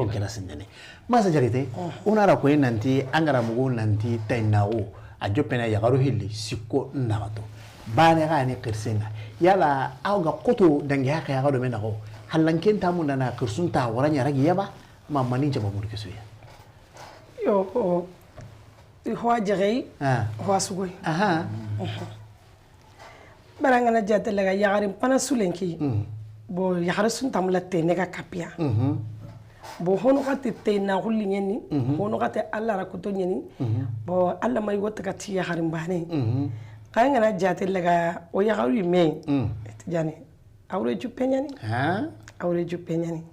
masa jarite unara ko nanti angara mugo nanti tainawo a jopena ya garu hilli sikko nagato bane ga ne kirsenga yala awga koto dangi haka ya gado menago halanken tamu nana kirsunta waranya ragi yaba mamani jaba mun kisuya
yo ho jere ho sugoi barangana jatela ga yagarim pana sulenki bo yagara sunta mulatte ne ga kapia bo hono gate te na hulli nyeni hono gate alla ra kuto nyeni bo alla may wota gati ya harim bane kanga na jate laga o ya gawi me jani awre ju penyani awre ju penyani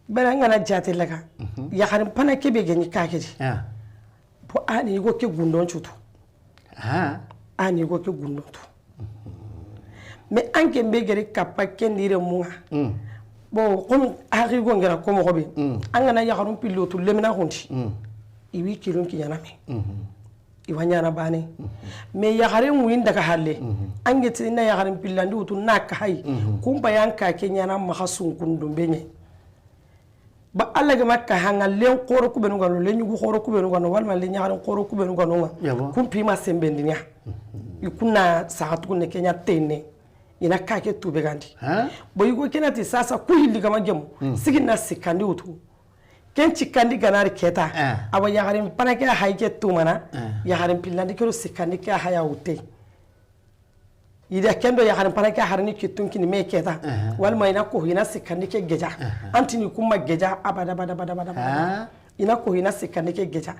baranga na jate laga ya harim pana kebe geni kakeji bo ani go ke gundon chutu ani go ke gundon tu me anke mbegere kappa kendire munga bo kon ari go ngara ko mo be angana ya harum pilotu lemina honti iwi kilon ki yana me iwanya na bane me ya harin win daga halle angete na ya harin pillandi utu naka hay kumba yanka kenya na mahasun kundum benye ba alla ga makka hanga len qoro ku benu gano len yugo qoro ku benu gano walma len nyaaren qoro ku benu gano kumpi ma sembendinya ikuna saatu kunne kenya tenne ina kake tube gandi bo yugo kenati sasa kuyilli kama gem sigina sikandi utu kenci kandi ganari keta awa yagarin panake hayke tumana yagarin pillandi kero sikandi ke haya ute ida kendo yagarin panake harni kitunki ni me keta walma ina ko hina sikandi ke geja antini kuma geja abada ina ko hina sikandi ke geja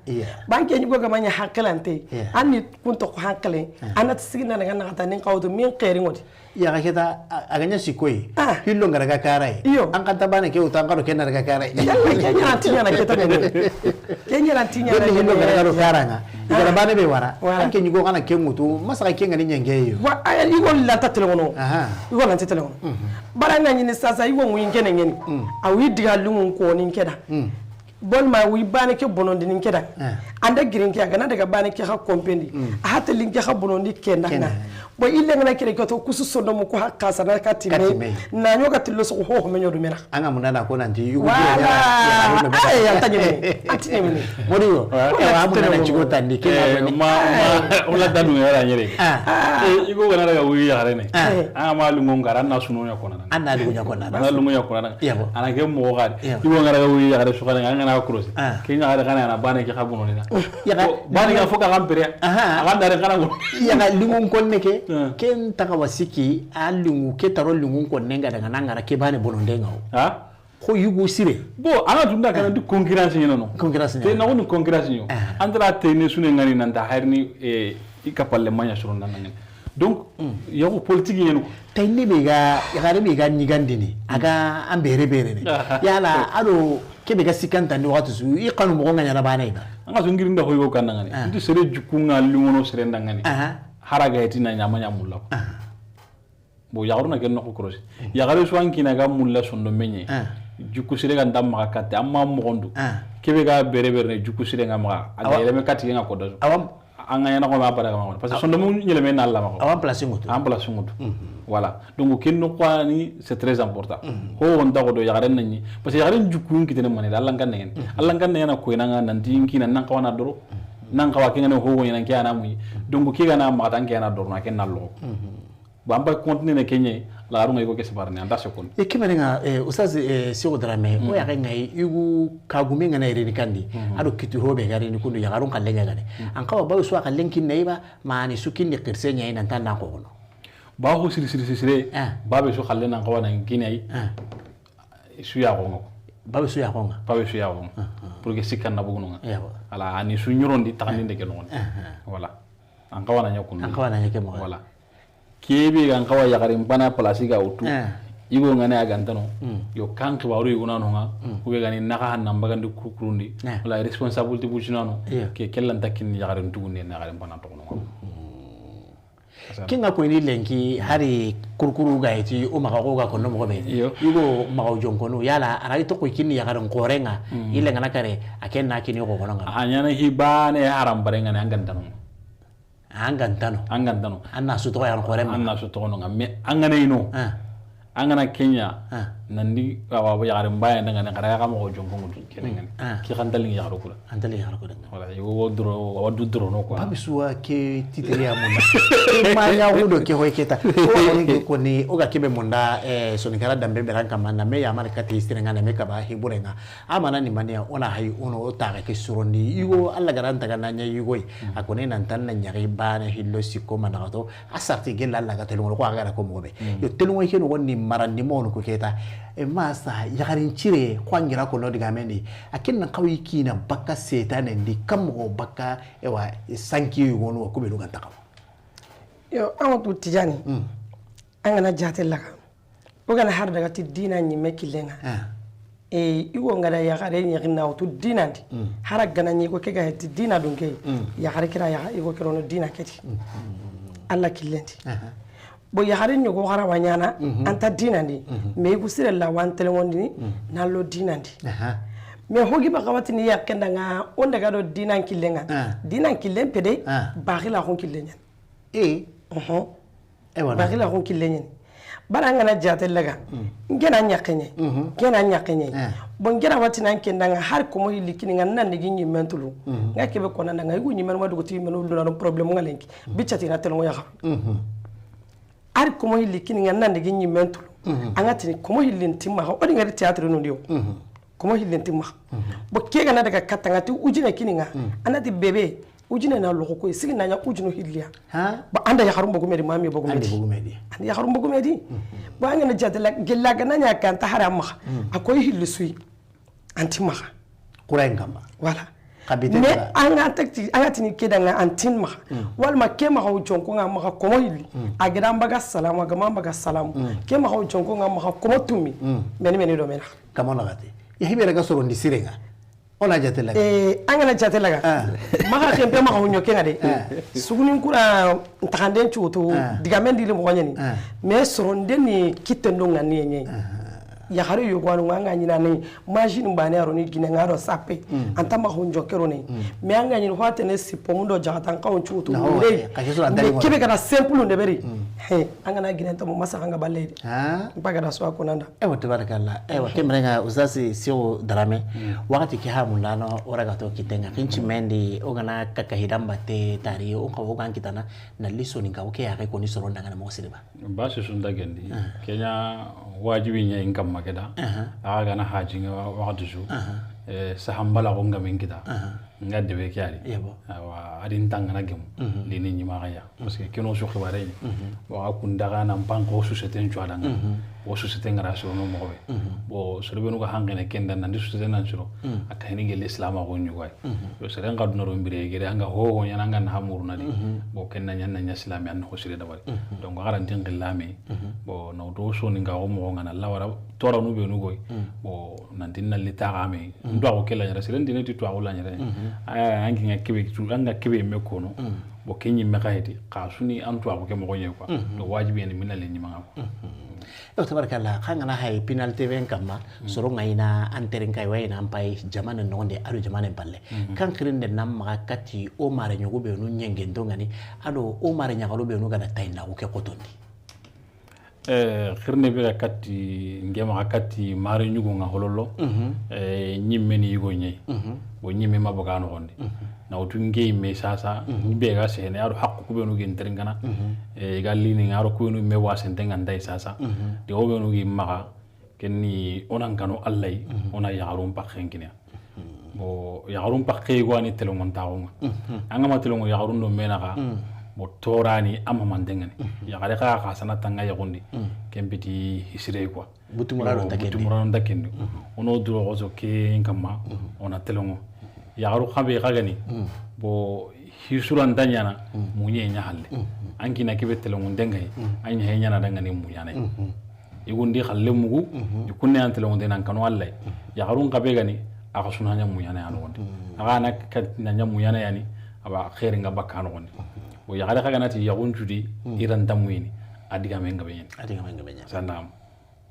banke ni goga manya hakalante anni kunto ko hakale anat sigina daga na tanin qawdu min qeri ngoti
ya kita aganya sikoi hillo ngaraga karai an kanta bane ke utan karo kenar ga karai
kenya antinya na kita ne kenya antinya na
hillo ngaraga karanga igara bane be wara an ke nyugo kana ke mutu masaka ke ngani nyengeyo
wa aya igo lanta telefono igo lanta telefono baranga ni sasa igo ngene ngeni awi diga lungun ko nin keda bon ma wi bane ke bonondi nin keda anda girinki agana daga bani ke ha kompendi a hata linki ha bonondi kenanga bo ille ngana kire ko to kusu sondo mu ko hakka sana katime na nyoga tillo so ho me nyodo mena
anga munana ko nanti yugo
ya tanyeme atine
modiyo wa munana chigo tandi ke
ma wala danu yara nyere yugo gana daga wi ya rene anga ma lungo ngara na sunu nya kona
anna lungo nya kona
na lungo nya kona ana ke mo ga yugo ngara daga wi ya rene sukana anga na cross ke nya kana na bane ke khabuno ni na ya bane ga foka gampere aga dare kana go
ya ga lungo konne ke ken taka wasiki a lungu ke taro lungu konne ga daga nangara ke bane bonondenga
ha
ko yugo sire
bo ana tunda kana du concurrence ni no
concurrence
te na wonu concurrence ni andra te ne sune ngani nan ta harni ikapalle manya suru nan ngani donc yago politique yenu
tay ne be ga yagare be ga nyigandini aga ambere bere ne yala ado kebe ga sikanta ni watu su I kanu mo nganya na bana ida
anga so ngirinda ko yugo kan ngani ndi sere jukunga lungono sere ndangani haraga hetina nyamanya mulla bo yagaruna ken no ko cross yagare so ankina ga mulla sondo menye jukku sire ga ndam maka katte amma mo gondu kebe ga bere bere ne jukku sire ga maka aga ele me katti nga ko do
awam
anga yana ko ma para ga ma parce que sondo mo nyele me na la mako
awam place ngutu
voilà donc ken no kwani c'est très important ho on da ko do yagare nanyi parce que yagare jukku kitene mane Allah ngan ngen Allah ngan ngen ko ina nga nanti nkina nan kawana doro nan kawa kengene ho woni nan kiana muy donc ki ga na ma tan kiana doro na ken nallo bamba continue ne kenye la arunga iko kese barne anda sekon
e kimarenga ustaz sio drame o ya ngai igu kagume ngana irini kandi ado kitu hobe gari ni kundu ya garun kallenga gane an kawa bawo so kallenki neiba mani sukin ni kirse nyai nan tan na ko gono
ba ho siri babe so kallena kawa nan kinai su ya gongo
babe su ya gonga
pour que sikkan na bugunga ala ani su nyorondi takandi ndeke non voilà an kawa na nyakun voilà kebe gan kawa yagarin bana place ga utu igo ngane agantano yo kan kibaru igo nanu nga ube gani naka hanam bagandi kurundi wala responsabilité bujinano ke kellan takin yagarin tugunne na yagarin bana to no
kinga ko ni lenki hari kurkuru ga yiti o maka ko ga ko no mo be igo maka jonko no yala ara to ko kinni yagarin korenga ile ngana kare akenna kini ko ko nga
anyana hibane haram barenga ne
angantano anna su to yan korem
anna su to no ngamme angana ino angana Kenya nandi wa yare mbaya ndanga ngara ga mo jonko ngudu kenengan ki khandal ngi yaro kula wala yo wadu dro no ko
abisuwa ke titeria munda manya hudo ke hoyketa o ngi ko ni o ga kebe munda so ni kala dambe beranka manna me ya mara kati istirenga na me ka ba hiburenga amana ni mania ona hay ono ta ke surondi yugo alla garanta ga nanya yugo akone nan tan na nyari bana hillo sikko manato asarti gella alla ga telu ko aga ko mobe yo telu ke no wonni marandi mo no ko keta masa yagarin cire kwangira ko no diga mendi akin nan kawai kina baka setane ndi kammo baka ewa sanki wono ko be lugan takaw
yo amatu tijani angana jatella ka o gana har daga ti dina nyi mekilenga iwo ngada yagare nyi ginna to dinandi har gana nyi ko kega ti dina dunke yagare kira ya iwo kirono dina keti alla kilendi bo yagare nyi ko hara wanyana anta dinandi me ku sire la wan telewondi nallo dinandi me hogi ba kawati ni yakenda nga on daga do dinan kilenga dinan kilen pede bakhila hon kilenya wala bakhila hon kilenya baranga na jatelaga ngena nyakenye bon ngena wati nan kenda nga har ko mo likini nga nan ni ginyi mentulu nga kebe ko nan nga yugo nyimen ma dugo ti menu lu na problem nga lenki bichati na telongo ya har ko mo likini nga nan ni ginyi mentulu anga tini ko mo hilinti ma o ngari théâtre no dio ko mo hilinti ma bo kega na daga katanga ti ujine kininga anati bebe ujine na loko ko sigi na nya ujino hilliya ba anda ya harum bogu medi mami bogu medi anda ya harum bogu medi ba ngana jatela gella gana nya kan ta haram ma akoy hilli sui anti ma
kurain kamba
wala
kabite
ne anga takti anga tini keda nga antin ma wal ma ke ma hawo jonko nga ma ko mo hilli agida mbaga salamu ga mbaga salamu ke ma hawo jonko nga ma ko mo tumi meni do mena
kamona gati ya hibere ga soro ndi sirenga ona jatela
angana jatela ga maka kempe maka hunyo kenga de suguni kura ntakanden chuto diga mendi le mo nyani me soro ndeni kitendo ngani yenye ya hari yo gwanu nga nyina ne machine bane aro ni gine ngaro sape anta ma honjo kero ne me anga nyina hwate ne sipomundo jagatan ka onchu to re kebe kana simple ne beri he anga na gine to masa anga balle mpaka da so akonanda
ewa tabarakallah ewa kemrenga uzasi sio darame wakati ki hamu lano oraga to kitenga kinchi mendi ogana kaka hidamba te tari o ka wogan kitana na liso ninga oke ya ko ni soronda ngana mo sirba
ba su sunda gendi kenya wajibi nya income makeda aga na hajinga wakati su sahambala ko ngamen kita ngadde be kyari wa adin tangana gem lini nyima ya parce que keno su khibare wa akunda kana mpanko société nchwadanga wo société ngara so no mo be bo so be no ga hangene kenda nan société nan suro akani ngel islam ko nyugay yo sere ngadu no rombire gere anga ho nyana nga na hamuruna di bo kenna nyanna nya islam yan ko sire dawari donc garan tingilame bo no do so ni nga ko mo ngana lawara tora no be no goy bo nan dinna litagame ndo ko kella nyara sire dineti to awula nyara angi nga kebe tu anga kebe me kono bo kenyi me kayiti qasuni antu ko ke mo goye quoi do wajibi ni minale ni manga
tabarakallah khanga na hay penalty ven kama soro ngaina anteren kay wayna ampai jamana nonde adu jamana balle kan khirinde nam ma kati o mare nyugo be no nyenge ndongani ado o mare nyagalo be no gada tayna ko ke kotondi
khirne be kati ngema kati mare nyugo nga hololo nyimmeni yugo nyei bo nyimme maboga no gonde na utu ngey me sasa be ga sene aro hakku ko be no gen terengana galli ni ngaro ko no me wasen tengan dai sasa de o be no gi maga kenni onan kanu allai ona yarum pakhenkina bo yarum pakhe go ani telongon tawo anga ma telongo yarum do menaga bo torani amma mandengani ya gare ka sana tanga ya gondi kembiti hisire quoi
butumurano
ndakendi ono duro ozo ke nkama ona telongo ya garu khabe kagani bo hisuran danyana munye nya halle anki na kibe telongo ndengay anya henya na dangani munyana igundi khalle mugu ikunne an telongo denan kanu alle ya garu khabe gani aka sunanya munyana ya gondi aga na na nya munyana yani aba khairi ngaba kanu gondi bo ya gare kagana ti yagun judi iran tamwini adiga menga benyen sanam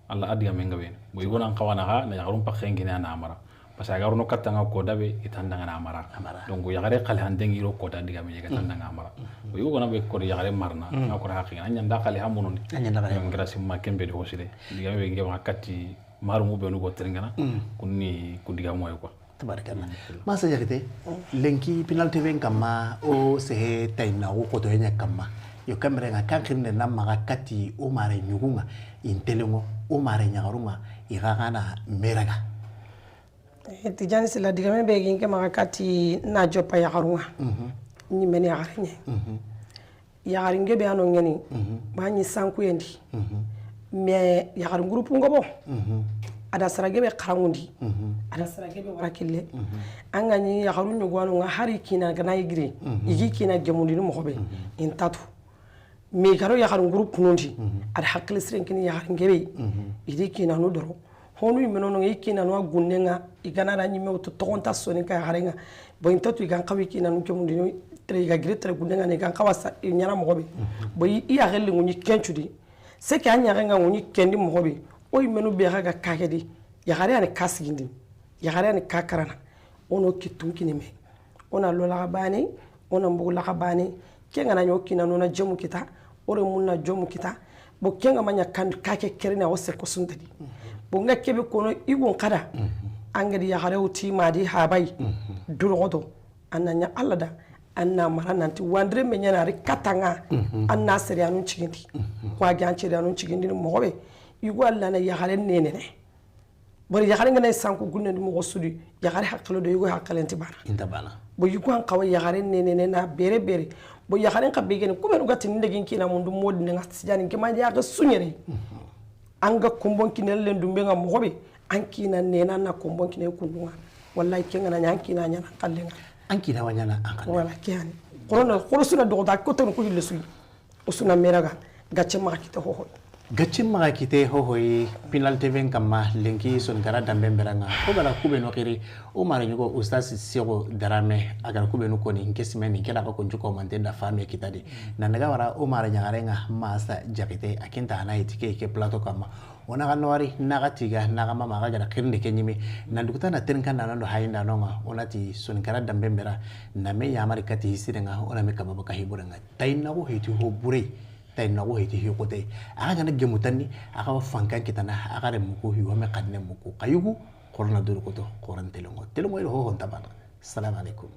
alla adiga menga ben bo igona kawana ha na yarum pakhengi na amara parce que agaruno katanga ko dabe itandanga na amara donc ya gare khale handengi ro ko adiga menga tandanga amara bo igona be ko ya gare marna na ko hakki anya nda khale hamuno anya nda khale ngira simma kembe do hosire diga be ngeba katti maru mu be no go terengana kunni kudiga moy quoi
tabarakallah masa jakite lenki penalty ven kama o se tayna ko to nya kama yo kamera nga kankirne na maga kati o mare nyugunga intelengo o mare nyagarunga igagana meraga
tijani sila digame be ginke maga kati na jopa yagarunga ni meni yagarnya yagaringe be ano ngeni ba ni sanku yendi me yagarin groupe ngobo ada saragebe karangundi ada saragebe warakille anga ni yagaru nyugwanu nga hari kina gana igri igi kina gemundi no mobe intatu me karo yagaru groupe nundi ada hakle siren kini yagarin gebe idi kina no doro honu imeno no ikina no gunnenga igana ra nyime to tonta soni ka yagarenga bo intatu igan kawi kina no gemundi no tre ga gre tre gunnenga ne gan kawasa nyana mobe bo i yagelle nguni kenchudi se ka nyarenga nguni kendi mobe oy menu be ga kakedi yagare ani kasgindi yagare ani kakarana ono kitunkini me ona lola bani ona mbugula bani kenga na nyokina nona jomu kita ore munna jomu kita bo kenga manya kan kake kerina wose ko suntadi bo ngakebe kono igon kada angadi yagare uti madi habai durodo ananya allada anna marananti wandre me nyana ri katanga anna serianu chigindi kwa ganchi anu chigindi mo hobe yugo alla na yagare nenene bari yagare ngana sanku gunne mo sudi yagare hakalo do yugo hakalenti bana
intabana
bo yugo an kawa yagare nenene na bere bere bo yagare ka begen ko be rugati nde ginki na mundu modi nga sijani ke manja ga sunyere anga kumbon kinel len dumbe nga mo hobe anki na nena na kumbon kinel kunwa wallahi kenga na nyanki na nyana kallenga
anki na wanyana ankal
wala kiani korona korosuna do da ko ton ko yille suyi usuna meraga gacce ma kite ho
gacin maga kite hohoyi penalty ven kama lenki son gara dambe beranga ko bala kube no kiri o mara nyugo ustaz sego darame agar kube no koni nkesime ni kela ko njuko mantenda fami kitade na naga wara o mara nyarenga masa jakite akinta na itike ke plato kama ona ga nori naga tiga naga mama ga gara kirni kenyimi nandukuta na tenka na nando hainda nonga ona ti sunkara dambembera na me yamari kati hisirenga ona me kababa ka hiburenga taina go heti ho bure taina go heti hi kote aga gana gemutani aga fankan kitana aga re muko hi wa me kadne muko kayugu korna duru koto koran telongo ilo ho honta bana assalamu alaikum